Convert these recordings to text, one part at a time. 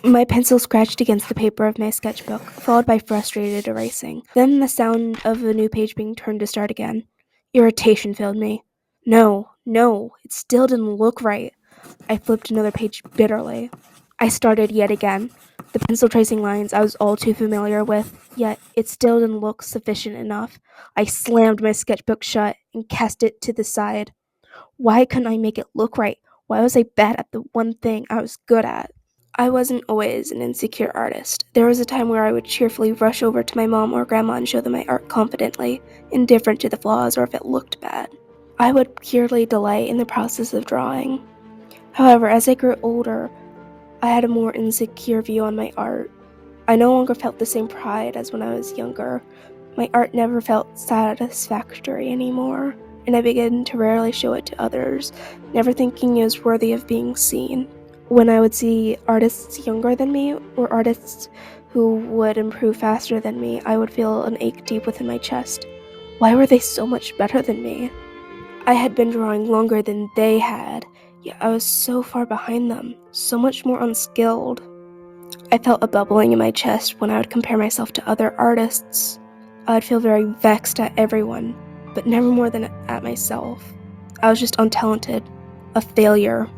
My pencil scratched against the paper of my sketchbook, followed by frustrated erasing. Then the sound of a new page being turned to start again. Irritation filled me. No, it still didn't look right. I flipped another page bitterly. I started yet again. The pencil tracing lines I was all too familiar with, yet it still didn't look sufficient enough. I slammed my sketchbook shut and cast it to the side. Why couldn't I make it look right? Why was I bad at the one thing I was good at? I wasn't always an insecure artist. There was a time where I would cheerfully rush over to my mom or grandma and show them my art confidently, indifferent to the flaws or if it looked bad. I would purely delight in the process of drawing. However, as I grew older, I had a more insecure view on my art. I no longer felt the same pride as when I was younger. My art never felt satisfactory anymore, and I began to rarely show it to others, never thinking it was worthy of being seen. When I would see artists younger than me, or artists who would improve faster than me, I would feel an ache deep within my chest. Why were they so much better than me? I had been drawing longer than they had, yet I was so far behind them, so much more unskilled. I felt a bubbling in my chest when I would compare myself to other artists. I would feel very vexed at everyone, but never more than at myself. I was just untalented, a failure.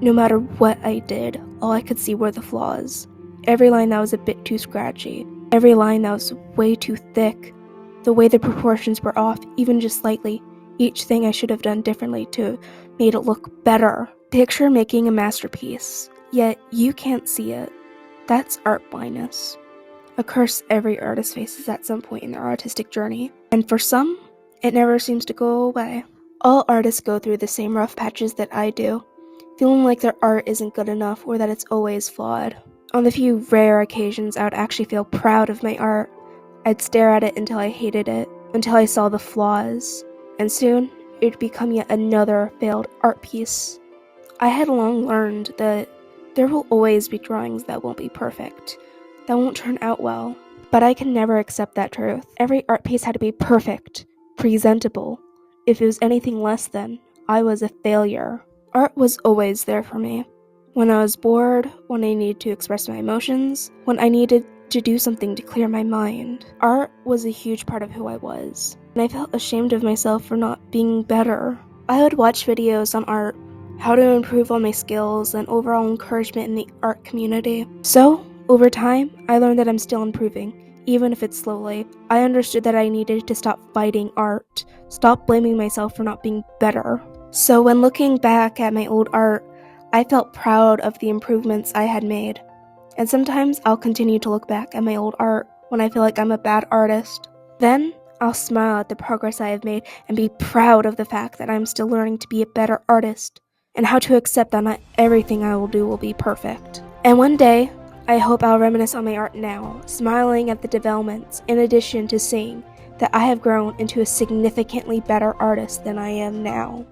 No matter what I did, all I could see were the flaws. Every line that was a bit too scratchy, every line that was way too thick, the way the proportions were off, even just slightly, each thing I should have done differently to made it look better. Picture making a masterpiece, yet you can't see it. That's art blindness. A curse every artist faces at some point in their artistic journey, and for some, it never seems to go away. All artists go through the same rough patches that I do, feeling like their art isn't good enough or that it's always flawed. On the few rare occasions I would actually feel proud of my art, I'd stare at it until I hated it, until I saw the flaws, and soon it would become yet another failed art piece. I had long learned that there will always be drawings that won't be perfect, that won't turn out well, but I can never accept that truth. Every art piece had to be perfect, presentable. If it was anything less than, I was a failure. Art was always there for me. When I was bored, when I needed to express my emotions, when I needed to do something to clear my mind. Art was a huge part of who I was, and I felt ashamed of myself for not being better. I would watch videos on art, how to improve on my skills, and overall encouragement in the art community. So, over time, I learned that I'm still improving, even if it's slowly. I understood that I needed to stop fighting art, stop blaming myself for not being better. So when looking back at my old art, I felt proud of the improvements I had made. And sometimes I'll continue to look back at my old art when I feel like I'm a bad artist. Then I'll smile at the progress I have made and be proud of the fact that I'm still learning to be a better artist, and how to accept that not everything I will do will be perfect. And one day, I hope I'll reminisce on my art now, smiling at the developments, in addition to seeing that I have grown into a significantly better artist than I am now.